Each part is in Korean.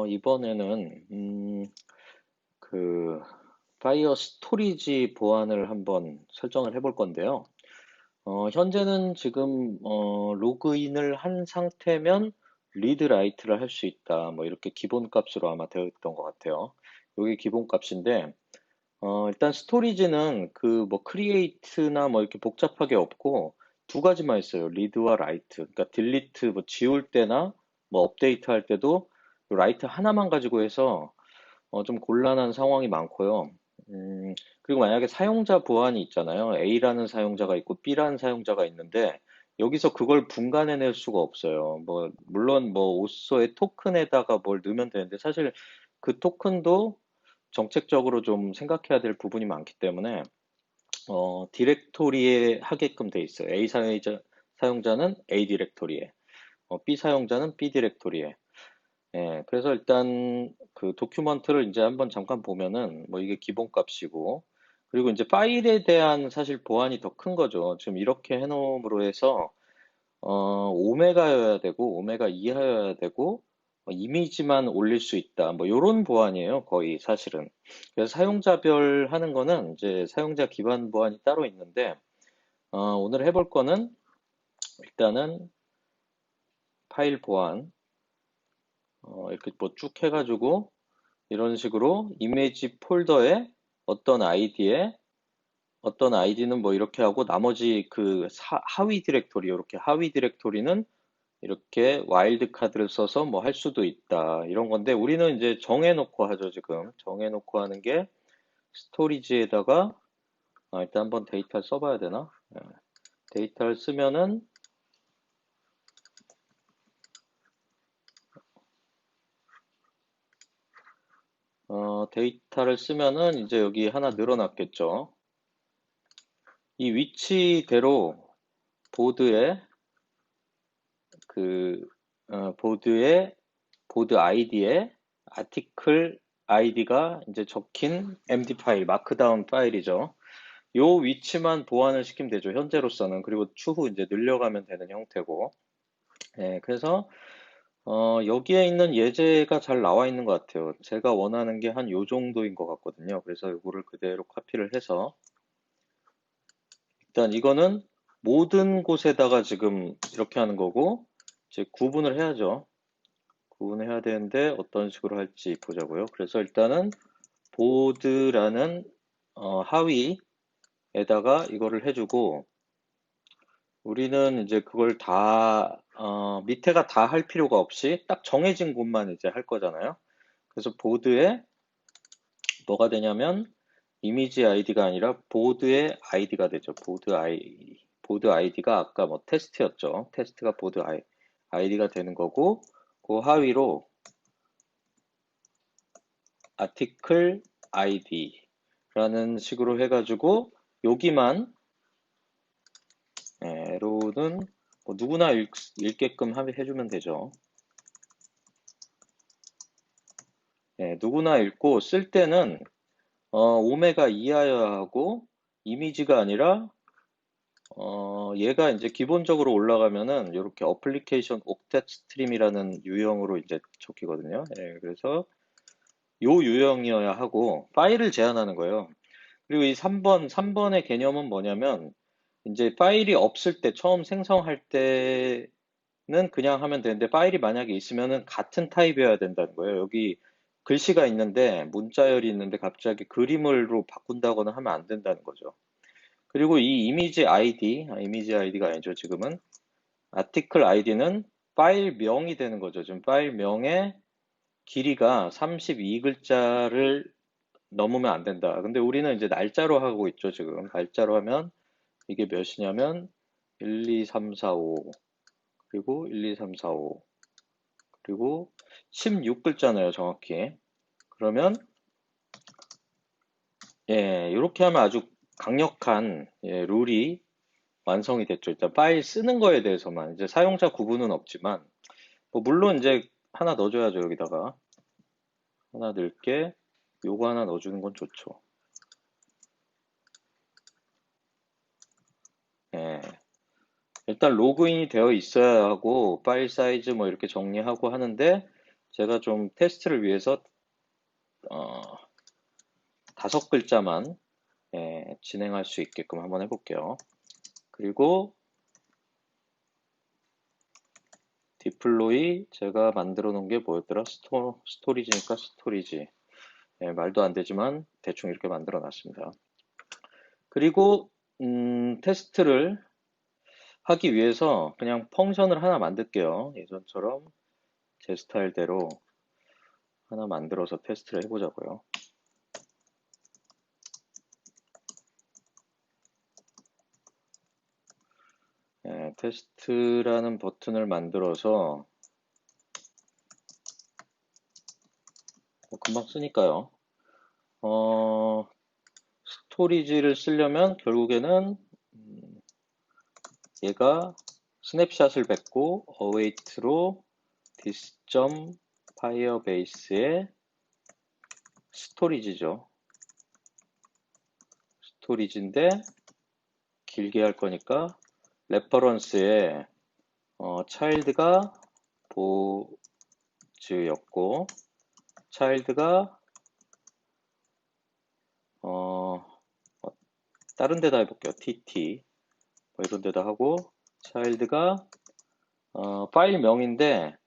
이번에는 그 파이어 스토리지 보안을 한번 설정을 해볼 건데요. 현재는 지금 로그인을 한 상태면 리드 라이트를 할 수 있다. 뭐 이렇게 기본 값으로 아마 되어 있던 것 같아요. 여기 기본 값인데 일단 스토리지는 그 뭐 크리에이트나 뭐 이렇게 복잡하게 없고 두 가지만 있어요. 리드와 라이트. 그러니까 딜리트 뭐 지울 때나 뭐 업데이트 할 때도 라이트 하나만 가지고 해서 좀 곤란한 상황이 많고요. 그리고 만약에 사용자 보안이 있잖아요. A라는 사용자가 있고 B라는 사용자가 있는데 여기서 그걸 분간해낼 수가 없어요. 뭐 물론 뭐 오쏘의 토큰에다가 뭘 넣으면 되는데 사실 그 토큰도 정책적으로 좀 생각해야 될 부분이 많기 때문에 디렉토리에 하게끔 돼 있어요. A 사용자는 A 디렉토리에, B 사용자는 B 디렉토리에. 예, 그래서 일단 그 도큐먼트를 이제 한번 잠깐 보면은 뭐 이게 기본 값이고 그리고 이제 파일에 대한 사실 보안이 더 큰 거죠. 지금 이렇게 해놓음으로 해서 오메가여야 되고 오메가 이하여야 되고 이미지만 올릴 수 있다. 뭐 요런 보안이에요. 거의 사실은. 그래서 사용자별 하는 거는 이제 사용자 기반 보안이 따로 있는데 오늘 해볼 거는 일단은 파일 보안 이렇게 뭐 쭉 해가지고 이런 식으로 이미지 폴더에 어떤 아이디에 어떤 아이디는 뭐 이렇게 하고 나머지 그 하위 디렉토리 이렇게 하위 디렉토리는 이렇게 와일드 카드를 써서 뭐 할 수도 있다 이런 건데 우리는 이제 정해놓고 하죠. 지금 정해놓고 하는 게 스토리지에다가 일단 한번 데이터를 써봐야 되나. 데이터를 쓰면은 데이터를 쓰면은 이제 여기 하나 늘어났겠죠. 이 위치대로 보드에 그 보드에 보드 아이디에 아티클 아이디가 이제 적힌 MD 파일, 마크다운 파일이죠. 요 위치만 보완을 시키면 되죠. 현재로서는. 그리고 추후 이제 늘려가면 되는 형태고. 예, 그래서 여기에 있는 예제가 잘 나와 있는 것 같아요. 제가 원하는 게 한 요 정도인 것 같거든요. 그래서 이거를 그대로 카피를 해서 일단 이거는 모든 곳에다가 지금 이렇게 하는 거고 이제 구분을 해야죠. 구분을 해야 되는데 어떤 식으로 할지 보자고요. 그래서 일단은 보드라는 하위에다가 이거를 해주고 우리는 이제 그걸 다 밑에가 다 할 필요가 없이 딱 정해진 곳만 이제 할 거잖아요. 그래서 보드에 뭐가 되냐면 이미지 아이디가 아니라 보드의 아이디가 되죠. 보드 아이디가 아까 뭐 테스트였죠. 테스트가 보드 아이디가 되는 거고 그 하위로 아티클 아이디라는 식으로 해가지고 여기만 에로는 뭐 누구나 읽게끔 해주면 되죠. 누구나 읽고 쓸 때는 오메가 이하여야 하고 이미지가 아니라 얘가 이제 기본적으로 올라가면은 이렇게 어플리케이션 옥텟 스트림이라는 유형으로 이제 적히거든요. 그래서 요 유형이어야 하고 파일을 제한하는 거예요. 그리고 이 3번의 개념은 뭐냐면 이제 파일이 없을 때 처음 생성할 때는 그냥 하면 되는데 파일이 만약에 있으면은 같은 타입이어야 된다는 거예요. 여기 글씨가 있는데 문자열이 있는데 갑자기 그림으로 바꾼다거나 하면 안 된다는 거죠. 그리고 이 이미지 아이디가 아니죠, 지금은. 아티클 아이디는 파일 명이 되는 거죠. 지금 파일 명의 길이가 32글자를 넘으면 안 된다. 근데 우리는 이제 날짜로 하고 있죠, 지금. 날짜로 하면 이게 몇이냐면 1, 2, 3, 4, 5 그리고 1, 2, 3, 4, 5 그리고 16글자네요, 정확히. 그러면 이렇게 하면 아주 강력한 룰이 완성이 됐죠. 일단 파일 쓰는 거에 대해서만 이제 사용자 구분은 없지만 뭐 물론 이제 하나 넣어줘야죠. 여기다가 하나 넣을게 요거 하나 넣어주는 건 좋죠. 예. 일단 로그인이 되어 있어야 하고 파일 사이즈 뭐 이렇게 정리하고 하는데 제가 좀 테스트를 위해서 5글자만 진행할 수 있게끔 한번 해볼게요. 그리고 디플로이 제가 만들어 놓은 게 뭐였더라? 스토리지니까 스토리지. 말도 안 되지만 대충 이렇게 만들어 놨습니다. 그리고 테스트를 하기 위해서 그냥 펑션을 하나 만들게요. 예전처럼 제 스타일대로 하나 만들어서 테스트를 해보자고요. 테스트라는 버튼을 만들어서 금방 쓰니까요. 스토리지를 쓰려면 결국에는 얘가 스냅샷을 뱉고 await로 this.firebase의 스토리지죠. 스토리지인데 길게 할 거니까 레퍼런스에 child가 보즈였고 child가 다른 데다 해볼게요. tt 뭐 이런 데다 하고 child가 파일명인데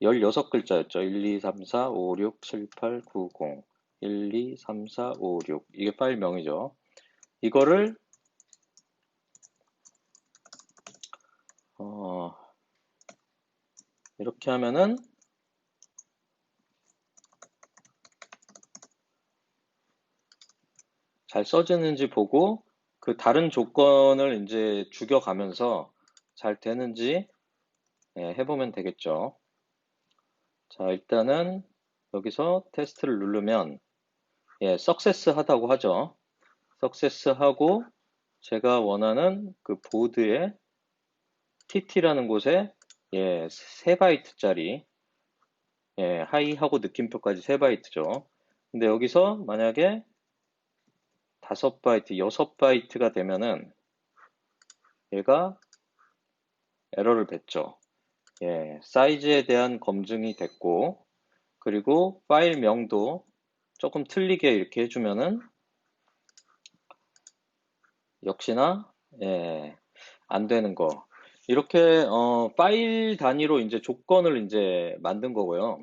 16글자였죠. 1, 2, 3, 4, 5, 6, 7, 8, 9, 0 1, 2, 3, 4, 5, 6 이게 파일명이죠. 이거를 이렇게 하면은 잘 써지는지 보고 그 다른 조건을 이제 죽여가면서 잘 되는지 해보면 되겠죠. 자, 일단은 여기서 테스트를 누르면 석세스 하다고 하죠. 석세스 하고 제가 원하는 그 보드에 TT라는 곳에 3바이트짜리 하이하고 느낌표까지 3바이트죠. 근데 여기서 만약에 5바이트, 6바이트가 되면은 얘가 에러를 뱉죠. 사이즈에 대한 검증이 됐고, 그리고 파일명도 조금 틀리게 이렇게 해주면은 역시나 안 되는 거. 이렇게 파일 단위로 이제 조건을 이제 만든 거고요.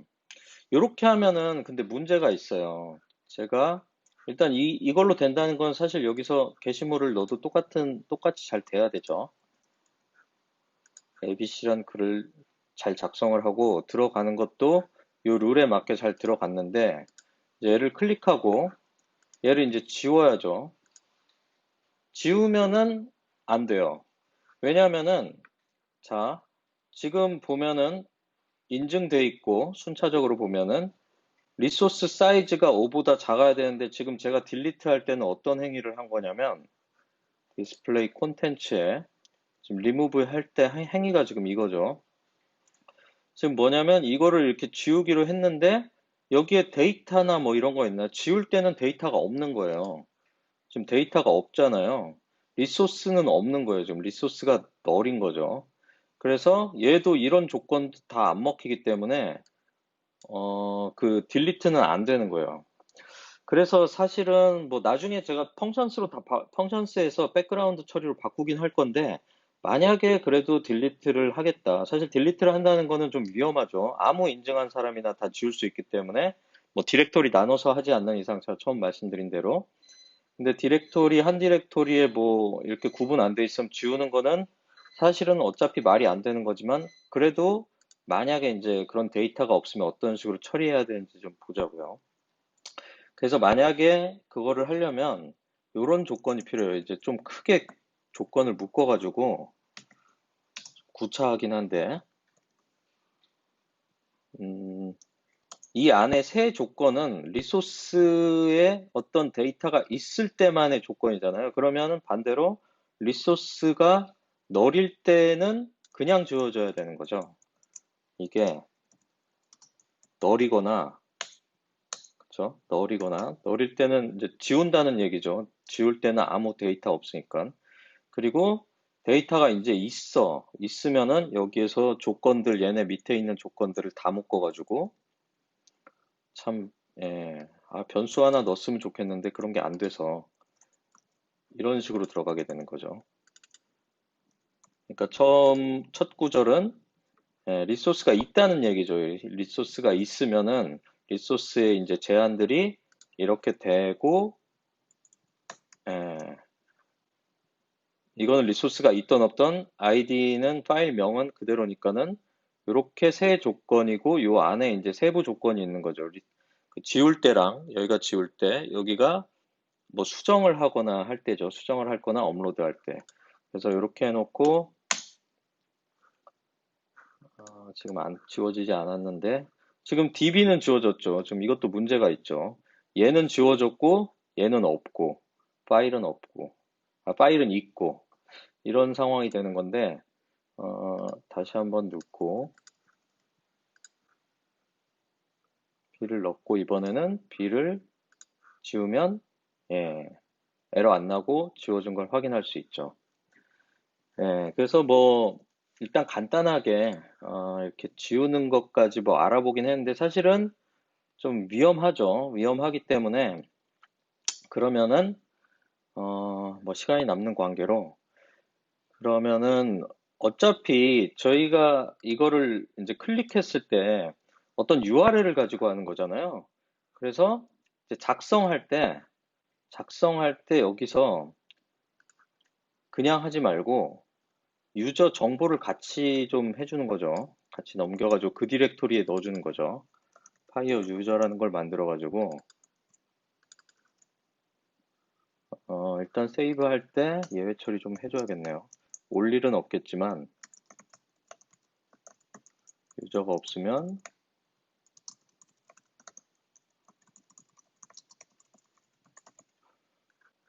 이렇게 하면은 근데 문제가 있어요. 제가 일단 이걸로 된다는 건 사실 여기서 게시물을 넣어도 똑같이 잘 돼야 되죠. ABC란 글을 잘 작성을 하고 들어가는 것도 이 룰에 맞게 잘 들어갔는데 얘를 클릭하고 얘를 이제 지워야죠. 지우면은 안 돼요. 왜냐면은 자 지금 보면은 인증돼 있고 순차적으로 보면은 리소스 사이즈가 5보다 작아야 되는데 지금 제가 딜리트 할 때는 어떤 행위를 한 거냐면 디스플레이 콘텐츠에 지금 리무브 할 때 행위가 지금 이거죠. 지금 뭐냐면 이거를 이렇게 지우기로 했는데 여기에 데이터나 뭐 이런 거 있나? 지울 때는 데이터가 없는 거예요. 지금 데이터가 없잖아요. 리소스는 없는 거예요. 지금 리소스가 널인 거죠. 그래서 얘도 이런 조건도 다 안 먹히기 때문에 그 딜리트는 안 되는 거예요. 그래서 사실은 뭐 나중에 제가 펑션스에서 백그라운드 처리로 바꾸긴 할 건데 만약에 그래도 딜리트를 하겠다. 사실 딜리트를 한다는 거는 좀 위험하죠. 아무 인증한 사람이나 다 지울 수 있기 때문에 뭐 디렉토리 나눠서 하지 않는 이상 제가 처음 말씀드린 대로 근데 한 디렉토리에 뭐 이렇게 구분 안 돼 있으면 지우는 거는 사실은 어차피 말이 안 되는 거지만 그래도 만약에 이제 그런 데이터가 없으면 어떤 식으로 처리해야 되는지 좀 보자고요. 그래서 만약에 그거를 하려면 이런 조건이 필요해요. 이제 좀 크게 조건을 묶어가지고 구차하긴 한데 이 안에 세 조건은 리소스에 어떤 데이터가 있을 때만의 조건이잖아요. 그러면은 반대로 리소스가 널일 때는 그냥 지워져야 되는 거죠. 이게 널이거나 그쵸? 널일 때는 이제 지운다는 얘기죠. 지울 때는 아무 데이터 없으니까. 그리고 데이터가 이제 있으면은 여기에서 조건들, 얘네 밑에 있는 조건들을 다 묶어가지고 참, 예. 변수 하나 넣었으면 좋겠는데 그런 게 안 돼서 이런 식으로 들어가게 되는 거죠. 그러니까 첫 구절은 리소스가 있다는 얘기죠. 리소스가 있으면은 리소스의 이제 제한들이 이렇게 되고, 예, 이거는 리소스가 있던 없던 아이디는 파일명은 그대로니까는 이렇게 세 조건이고 요 안에 이제 세부 조건이 있는 거죠. 그 지울 때랑 여기가 지울 때 여기가 뭐 수정을 하거나 할 때죠. 수정을 할 거나 업로드 할 때. 그래서 이렇게 해놓고 지금 안 지워지지 않았는데 지금 DB는 지워졌죠. 지금 이것도 문제가 있죠. 얘는 지워졌고 얘는 없고 파일은 없고 파일은 있고 이런 상황이 되는 건데 다시 한번 넣고 B를 넣고 이번에는 B를 지우면 예, 에러 안 나고 지워진 걸 확인할 수 있죠. 예, 그래서 뭐 일단 간단하게 이렇게 지우는 것까지 뭐 알아보긴 했는데 사실은 좀 위험하죠. 위험하기 때문에 그러면은 뭐 시간이 남는 관계로 그러면은 어차피 저희가 이거를 이제 클릭했을 때 어떤 URL을 가지고 하는 거잖아요. 그래서 이제 작성할 때 여기서 그냥 하지 말고 유저 정보를 같이 좀 해주는 거죠. 같이 넘겨가지고 그 디렉토리에 넣어주는 거죠. 파이어 유저라는 걸 만들어가지고 일단 세이브 할 때 예외 처리 좀 해줘야겠네요. 올 일은 없겠지만 유저가 없으면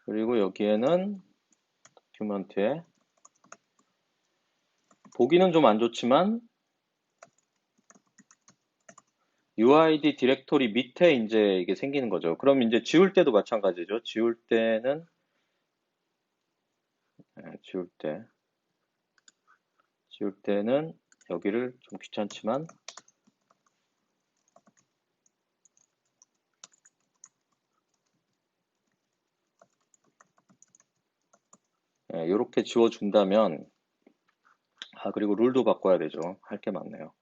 그리고 여기에는 도큐먼트에 보기는 좀 안 좋지만 UID 디렉토리 밑에 이제 이게 생기는 거죠. 그럼 이제 지울 때도 마찬가지죠. 지울 때 지울 때는 여기를 좀 귀찮지만 이렇게 지워준다면 그리고 룰도 바꿔야 되죠. 할 게 많네요.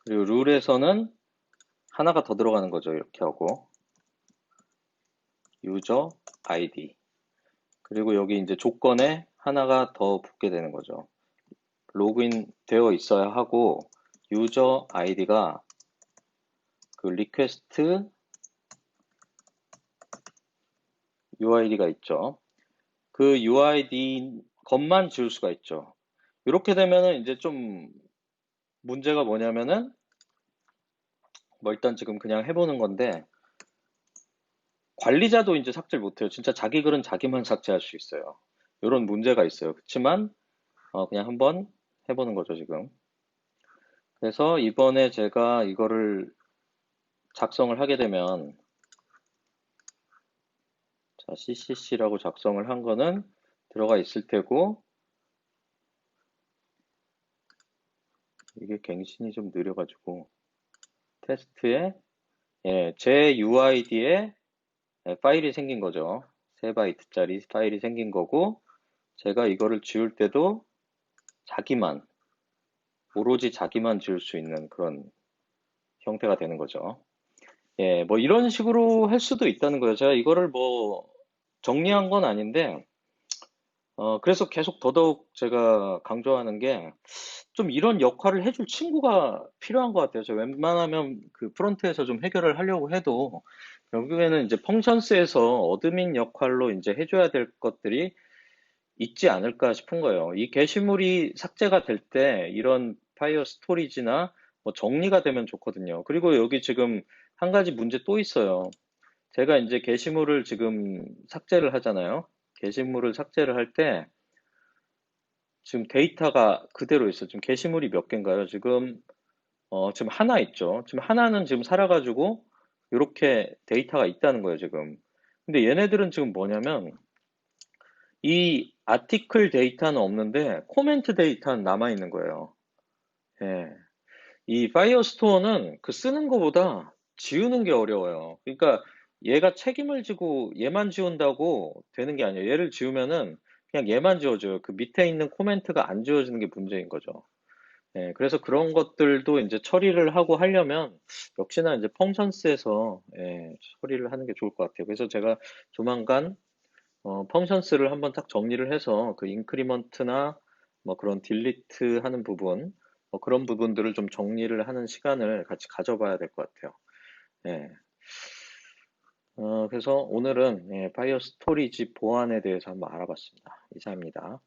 그리고 룰에서는 하나가 더 들어가는 거죠. 이렇게 하고 유저 아이디 그리고 여기 이제 조건에 하나가 더 붙게 되는 거죠. 로그인 되어 있어야 하고 유저 아이디가 그 리퀘스트 UID가 있죠. 그 UID 것만 지울 수가 있죠. 이렇게 되면은 이제 좀 문제가 뭐냐면은 뭐 일단 지금 그냥 해보는 건데 관리자도 이제 삭제를 못해요. 진짜 자기 글은 자기만 삭제할 수 있어요. 이런 문제가 있어요. 그렇지만 그냥 한번 해보는 거죠, 지금. 그래서 이번에 제가 이거를 작성을 하게 되면 자, CCC라고 작성을 한 거는 들어가 있을 테고 이게 갱신이 좀 느려가지고 테스트에 제 UID에 파일이 생긴 거죠. 3바이트짜리 파일이 생긴 거고 제가 이거를 지울 때도 자기만 오로지 자기만 지울 수 있는 그런 형태가 되는 거죠. 뭐 이런 식으로 할 수도 있다는 거예요. 제가 이거를 뭐 정리한 건 아닌데 그래서 계속 더더욱 제가 강조하는 게 좀 이런 역할을 해줄 친구가 필요한 것 같아요. 저 웬만하면 그 프론트에서 좀 해결을 하려고 해도 결국에는 이제 펑션스에서 어드민 역할로 이제 해줘야 될 것들이 있지 않을까 싶은 거예요. 이 게시물이 삭제가 될 때 이런 파이어 스토리지나 뭐 정리가 되면 좋거든요. 그리고 여기 지금 한 가지 문제 또 있어요. 제가 이제 게시물을 지금 삭제를 하잖아요. 게시물을 삭제를 할 때 지금 데이터가 그대로 있어. 지금 게시물이 몇 개인가요? 지금 하나 있죠. 지금 하나는 지금 살아가지고 이렇게 데이터가 있다는 거예요, 지금. 근데 얘네들은 지금 뭐냐면 이 아티클 데이터는 없는데 코멘트 데이터는 남아 있는 거예요. 예. 이 파이어스토어는 그 쓰는 거보다 지우는 게 어려워요. 그러니까 얘가 책임을 지고 얘만 지운다고 되는 게 아니에요. 얘를 지우면은 그냥 얘만 지워져요. 그 밑에 있는 코멘트가 안 지워지는 게 문제인 거죠. 예, 그래서 그런 것들도 이제 처리를 하고 하려면 역시나 이제 펑션스에서 예, 처리를 하는 게 좋을 것 같아요. 그래서 제가 조만간 펑션스를 한번 딱 정리를 해서 그 인크리먼트나 뭐 그런 딜리트 하는 부분, 뭐 그런 부분들을 좀 정리를 하는 시간을 같이 가져봐야 될 것 같아요. 예. 그래서 오늘은 예, 파이어 스토리지 보안에 대해서 한번 알아봤습니다. 이상입니다.